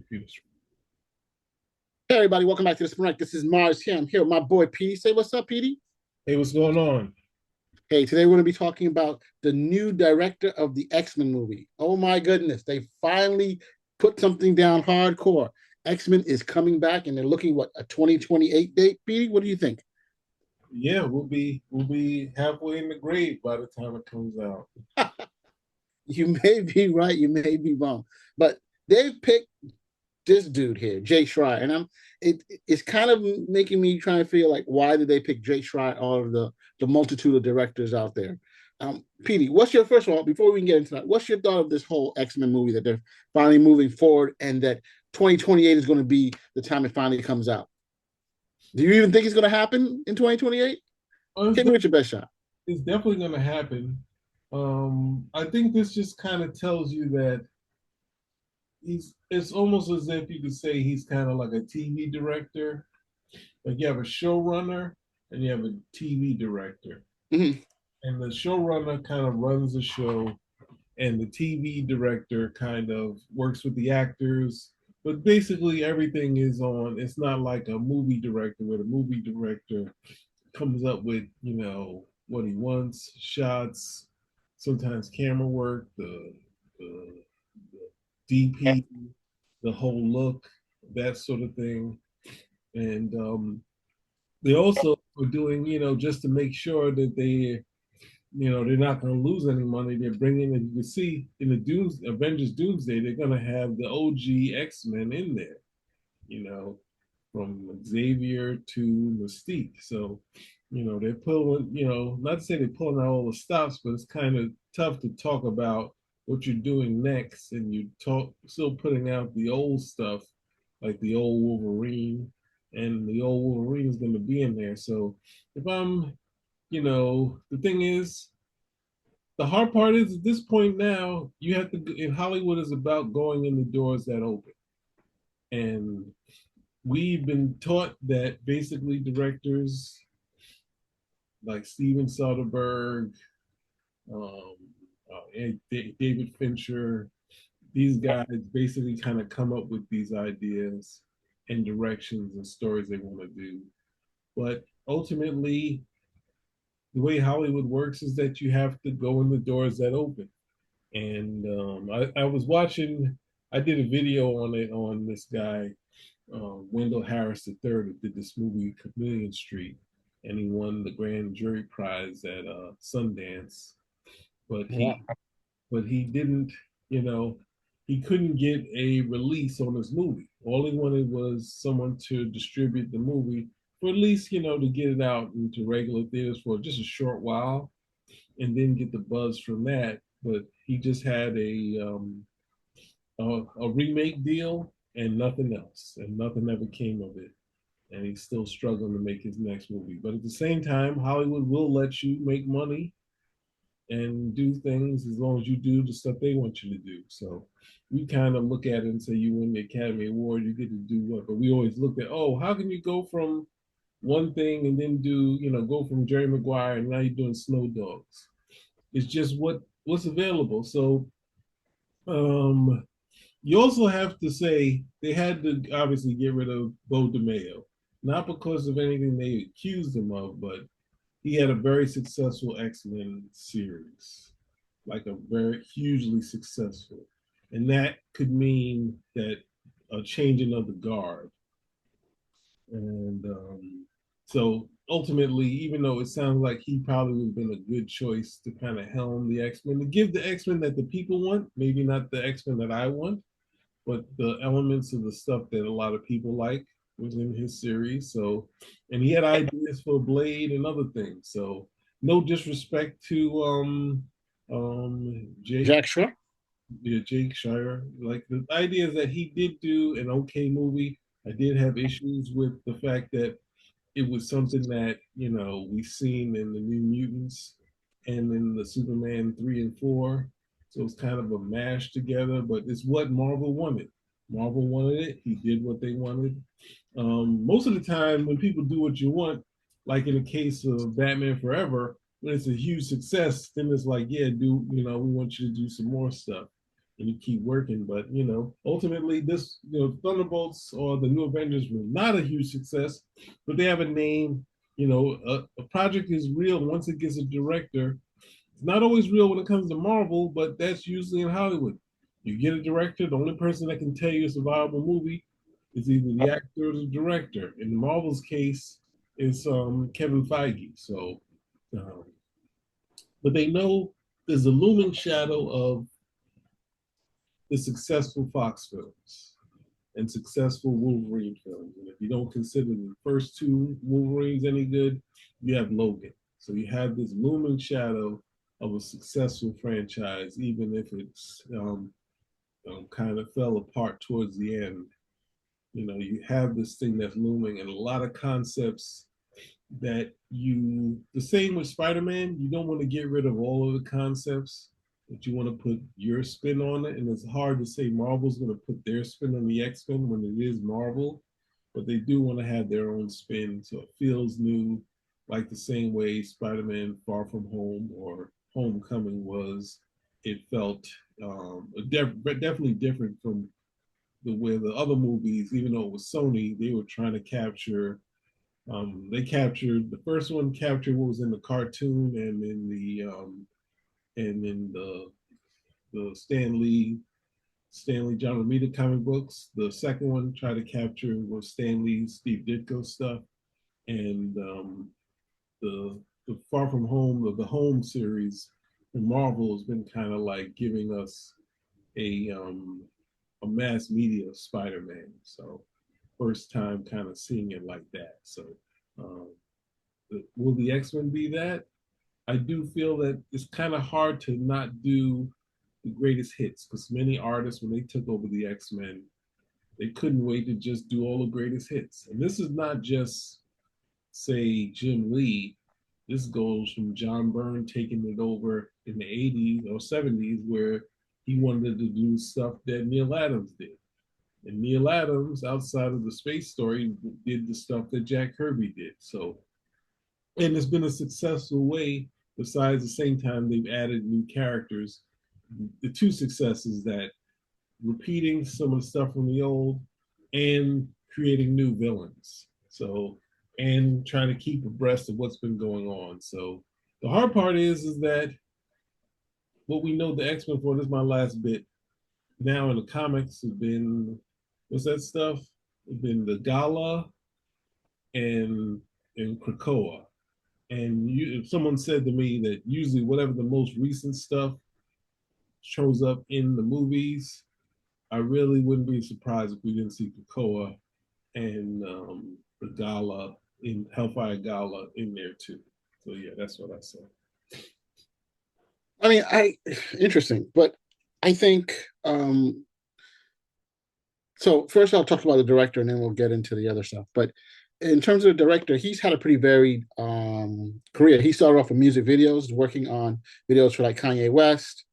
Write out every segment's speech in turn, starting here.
Computers. Hey everybody, welcome back to the Sprint. This is Mars here. I'm here with my boy Petey. Say what's up, Petey. Hey, what's going on? Hey, today we're going to be talking about the new director of the X-Men movie. Oh my goodness, they finally put something down hardcore. X-Men is coming back and they're looking what a 2028 date. Petey, what do you think? Yeah, we'll be halfway in the grave by the time it comes out. You may be right, you may be wrong, but they've picked this dude here, Jake Schreier, and it's kind of making me try and feel like why did they pick Jake Schreier out of the multitude of directors out there? Petey, what's your first of all before we can get into that? What's your thought of this whole X Men movie that they're finally moving forward and that 2028 is going to be the time it finally comes out? Do you even think it's going to happen in 2028? Oh, Hit me with your best shot. it's definitely going to happen. I think this just kind of tells you that it's almost as if you could say he's kind of like a TV director. Like you have a showrunner and you have a TV director. Mm-hmm. And the showrunner kind of runs the show, and the TV director kind of works with the actors. But basically, everything is on. It's not like a movie director where the movie director comes up with, what he wants, shots, sometimes camera work, the DP, the whole look, that sort of thing. And they also are doing, just to make sure that they're not going to lose any money. They're bringing, as you can see in the Avengers Doomsday, they're going to have the OG X-Men in there, you know, from Xavier to Mystique. So, they're pulling, not to say they're pulling out all the stops, but it's kind of tough to talk about what you're doing next, and still putting out the old stuff, like the old Wolverine, and the old Wolverine is going to be in there. So, if I'm the thing is, the hard part is at this point now, you have to, in Hollywood, is about going in the doors that open. And we've been taught that basically directors like Steven Soderbergh, um, and David Fincher, these guys basically kind of come up with these ideas and directions and stories they want to do. But ultimately, the way Hollywood works is that you have to go in the doors that open. And I was watching, I did a video on it on this guy, Wendell Harris III, that did this movie, Chameleon Street, and he won the grand jury prize at Sundance. But Yeah. he didn't, you know, he couldn't get a release on his movie. All he wanted was someone to distribute the movie for at least, to get it out into regular theaters for just a short while and then get the buzz from that. But he just had a remake deal and nothing else, and nothing ever came of it. And he's still struggling to make his next movie. But at the same time, Hollywood will let you make money and do things as long as you do the stuff they want you to do. So we kind of look at it and say, you win the Academy Award, you get to do what? But we always look at, oh, how can you go from one thing and then go from Jerry Maguire and now you're doing Snow Dogs? It's just what's available. So um, you also have to say they had to obviously get rid of Bo DeMeo, not because of anything they accused him of, but he had a very successful X-Men series, like a very hugely successful, and that could mean that a changing of the guard. And so ultimately, even though it sounds like he probably would have been a good choice to kind of helm the X-Men, to give the X-Men that the people want, maybe not the X-Men that I want, but the elements of the stuff that a lot of people like was in his series. So, and he had ideas for Blade and other things. So, no disrespect to Jake, Jack Schreier. yeah, Jake Schreier. Like the ideas that he did do an okay movie. I did have issues with the fact that it was something that we seen in the New Mutants and in the Superman 3 and 4. So it's kind of a mash together, but it's what Marvel wanted. Marvel wanted it. He did what they wanted. Most of the time, when people do what you want, like in the case of Batman Forever, when it's a huge success, then it's like, yeah, we want you to do some more stuff. and you keep working. But ultimately, this Thunderbolts or the New Avengers was not a huge success, but they have a name. A project is real once it gets a director. It's not always real when it comes to Marvel, but that's usually in Hollywood. You get a director, the only person that can tell you it's a viable movie is either the actor or the director. In Marvel's case, it's Kevin Feige. So, um, but they know there's a looming shadow of the successful Fox films and successful Wolverine films. And if you don't consider the first two Wolverines any good, you have Logan. So you have this looming shadow of a successful franchise, even if it's kind of fell apart towards the end. You have this thing that's looming, and a lot of concepts that the same with Spider-Man, you don't want to get rid of all of the concepts, but you want to put your spin on it. And it's hard to say Marvel's going to put their spin on the X-Men when it is Marvel, but they do want to have their own spin. So it feels new, like the same way Spider-Man Far From Home or Homecoming was. It felt definitely different from the way the other movies, even though it was Sony, they were trying to capture they captured the first one captured what was in the cartoon and in the Stanley John Romita comic books. The second one tried to capture was Stanley Steve Ditko stuff, and the the Far From Home the Home series from Marvel has been kind of like giving us a um, a mass media Spider-Man. So first time kind of seeing it like that. So um, will the X-Men be that? I do feel that it's kind of hard to not do the greatest hits because many artists, when they took over the X-Men, they couldn't wait to just do all the greatest hits. And this is not just, say, Jim Lee. This goes from John Byrne taking it over in the 80s or 70s, where he wanted to do stuff that Neil Adams did. And Neil Adams, outside of the space story, did the stuff that Jack Kirby did. So, and it's been a successful way. Besides, the same time they've added new characters. The two successes that repeating some of the stuff from the old and creating new villains. So, and trying to keep abreast of what's been going on. So, the hard part is that what we know the X Men for. This is my last bit. Now in the comics have been what's that stuff? It's been the Gala and Krakoa. And if someone said to me that usually whatever the most recent stuff shows up in the movies, I really wouldn't be surprised if we didn't see Krakoa and the Gala in Hellfire Gala in there too. So yeah, that's what I say. I mean, I interesting, but I think so. First, I'll talk about the director, and then we'll get into the other stuff. But in terms of the director, he's had a pretty varied career. He started off with music videos, working on videos for like Kanye West,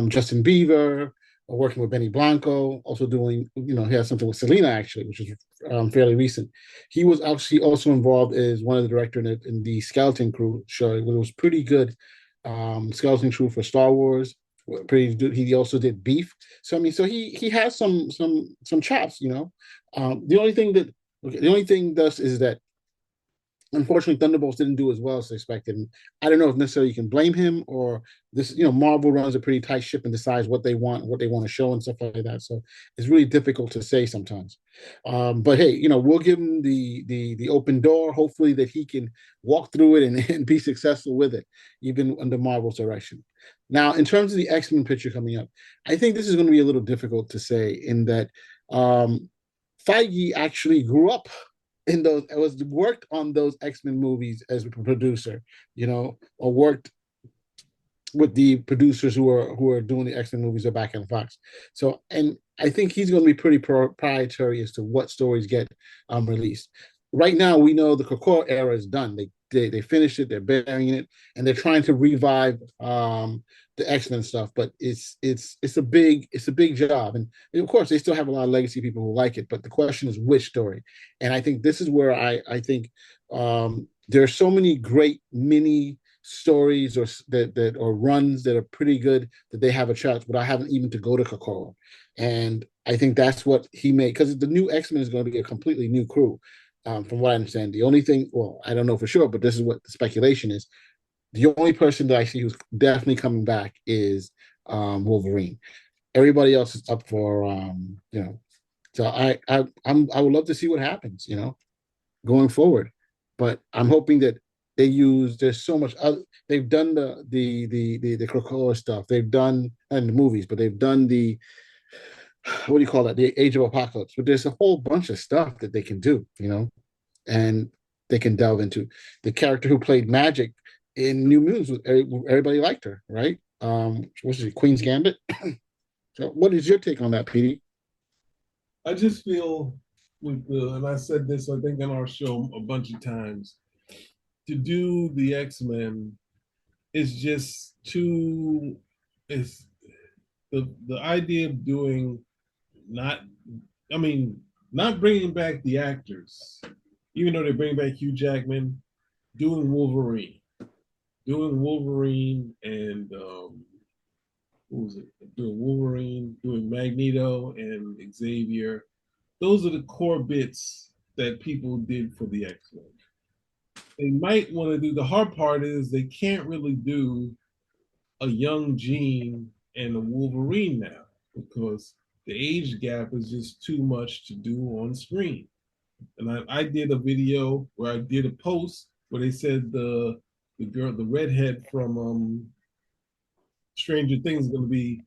Justin Bieber, working with Benny Blanco, also doing, he has something with Selena actually, which is fairly recent. He was actually also involved as one of the director in the Skeleton Crew show, which was pretty good. Skeleton Crew for Star Wars, pretty good. He also did Beef. So I mean, so he has some chops, The only thing that the only thing thus is that unfortunately Thunderbolts didn't do as well as expected. And I don't know if necessarily you can blame him or this, Marvel runs a pretty tight ship and decides what they want to show and stuff like that. So it's really difficult to say sometimes. But hey, we'll give him the open door, hopefully that he can walk through it and be successful with it, even under Marvel's direction. Now, in terms of the X-Men picture coming up, I think this is going to be a little difficult to say in that Feige actually grew up in those. It was worked on those X-Men movies as a producer, or worked with the producers who are doing the X-Men movies are back in Fox. So, and I think he's going to be pretty proprietary as to what stories get released. Right now, we know the Krakoa era is done. They finished it. They're burying it, and they're trying to revive the X-Men stuff. But it's a big job, and of course they still have a lot of legacy people who like it. But the question is which story, and I think this is where I think there are so many great mini stories or runs that are pretty good that they have a chance without having even to go to Kokoro. And I think that's what he made, because the new X-Men is going to be a completely new crew. From what I understand, the only thing, well, I don't know for sure, but this is what the speculation is. The only person that I see who's definitely coming back is Wolverine. Everybody else is up for So I would love to see what happens, going forward. But I'm hoping that they use. There's so much. They've done the Krakoa stuff. They've done in the movies, but they've done the, what do you call that? The Age of Apocalypse. But there's a whole bunch of stuff that they can do, and they can delve into. The character who played Magic in New Mutants, everybody liked her, right? What's it, Queen's Gambit? So, what is your take on that, Petey? I just feel with the, and I said this, I think, on our show a bunch of times, to do the X-Men is just too, it's the idea of doing not, I mean, not bringing back the actors, even though they bring back Hugh Jackman, doing Wolverine, and what was it? Doing Wolverine, doing Magneto and Xavier. Those are the core bits that people did for the X-Men. They might want to do, the hard part is they can't really do a young Jean and a Wolverine now because the age gap is just too much to do on screen. And I did a video where I did a post where they said the redhead from Stranger Things is going to be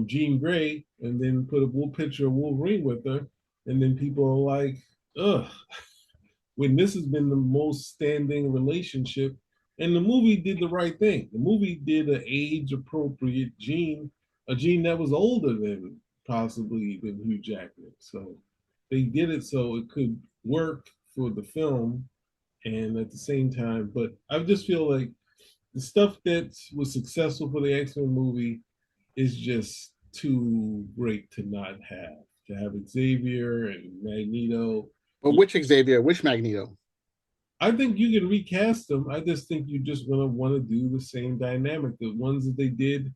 Jean Grey, and then put a picture of Wolverine with her, and then people are like, ugh, when this has been the most standing relationship. And the movie did the right thing. The movie did an age appropriate Jean, a Jean that was older than possibly than Hugh Jackman. So they did it so it could work for the film and at the same time. But I just feel like the stuff that was successful for the X-Men movie is just too great to not have. To have Xavier and Magneto. But which Xavier? Which Magneto? I think you can recast them. I just think you're just gonna want to do the same dynamic. The ones that they did,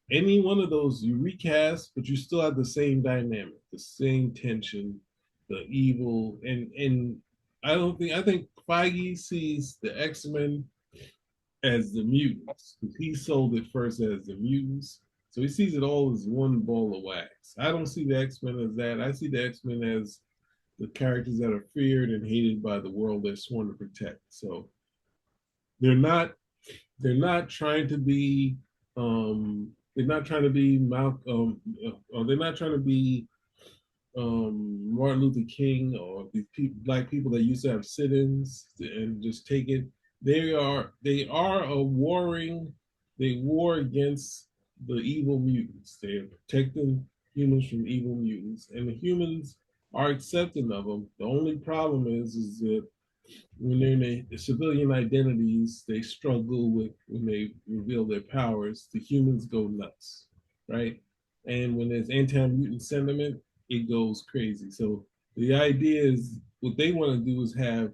any one of those you recast, but you still have the same dynamic, the same tension, the evil, and I think Feige sees the X-Men as the mutants. He sold it first as the mutants. So he sees it all as one ball of wax. I don't see the X-Men as that. I see the X-Men as the characters that are feared and hated by the world they're sworn to protect. So they're not trying to be they're not trying to be they're not trying to be Martin Luther King or these black people that used to have sit-ins and just take it. They are a warring. They war against the evil mutants. They are protecting humans from evil mutants, and the humans are accepting of them. The only problem is that when they're in the civilian identities, they struggle with when they reveal their powers. The humans go nuts, right? And when there's anti-mutant sentiment, it goes crazy. So the idea is what they want to do is have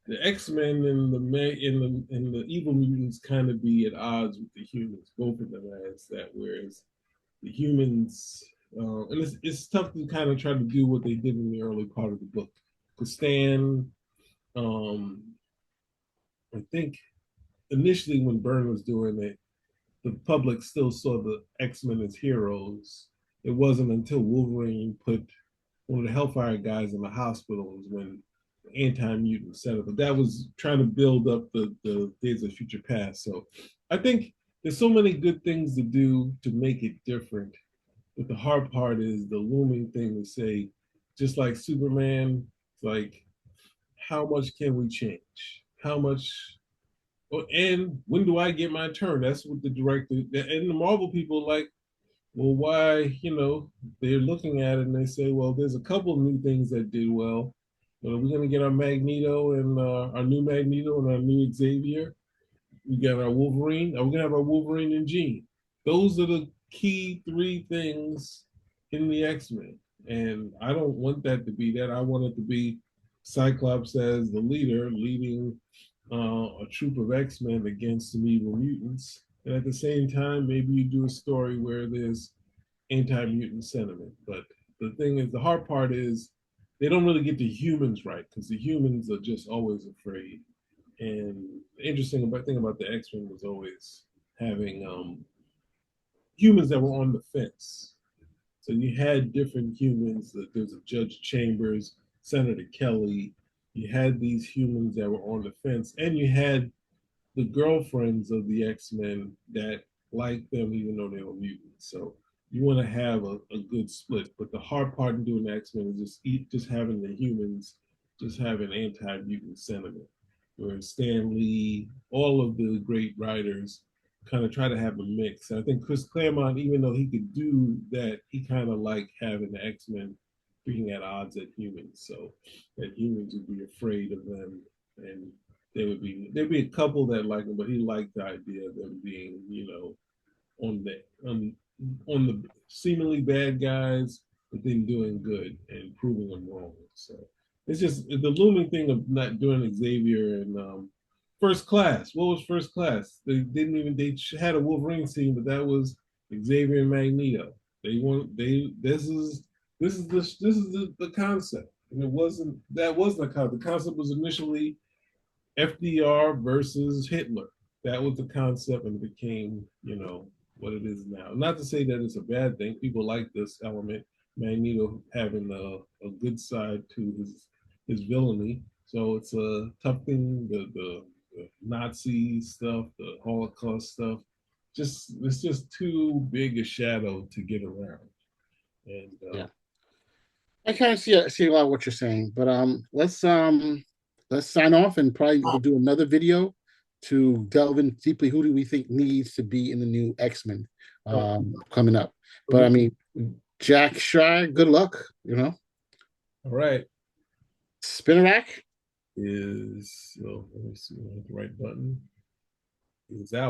the X-Men and the evil mutants kind of be at odds with the humans, both of them as that. Whereas the humans, and it's tough to kind of try to do what they did in the early part of the book. Because Stan, um, I think initially when Byrne was doing it, the public still saw the X-Men as heroes. It wasn't until Wolverine put one of the Hellfire guys in the hospitals when the anti-mutant set up. But that was trying to build up the Days of Future Past. So I think there's so many good things to do to make it different. But the hard part is the looming thing to say, just like Superman, it's like, how much can we change? How much and when do I get my turn? That's what the director and the Marvel people like. Well, why? They're looking at it and they say, well, there's a couple of new things that did well. But are we going to get our Magneto and our new Magneto and our new Xavier? We got our Wolverine. Are we going to have our Wolverine and Jean? Those are the key three things in the X-Men. And I don't want that to be that. I want it to be Cyclops as the leader, leading a troop of X-Men against some evil mutants. And at the same time, maybe you do a story where there's anti-mutant sentiment. But the thing is, the hard part is they don't really get the humans right because the humans are just always afraid. And the interesting thing about the X-Men was always having humans that were on the fence. So you had different humans. There's a Judge Chambers, Senator Kelly. You had these humans that were on the fence, and you had the girlfriends of the X-Men that liked them even though they were mutants. So you want to have a good split. But the hard part in doing X-Men is just having the humans just have an anti-mutant sentiment. Where Stan Lee, all of the great writers kind of try to have a mix. I think Chris Claremont, even though he could do that, he kind of liked having the X-Men being at odds at humans. So that humans would be afraid of them and there'd be a couple that like him, but he liked the idea of them being, on the on the seemingly bad guys, but then doing good and proving them wrong. So it's just the looming thing of not doing Xavier and First Class. What was First Class? They had a Wolverine scene, but that was Xavier and Magneto. They want they this is the concept. And it wasn't that wasn't the concept. The concept was initially FDR versus Hitler. That was the concept, and it became, what it is now. Not to say that it's a bad thing. People like this element. Magneto having a good side to his villainy. So it's a tough thing. The Nazi stuff, the Holocaust stuff. It's just too big a shadow to get around. And Yeah, I kind of see a lot of what you're saying, but let's sign off and probably we'll do another video to delve in deeply. Who do we think needs to be in the new X-Men coming up? But I mean, Jack Schreier, good luck. All right. Spinnerack Let me see, hit the right button. Is out.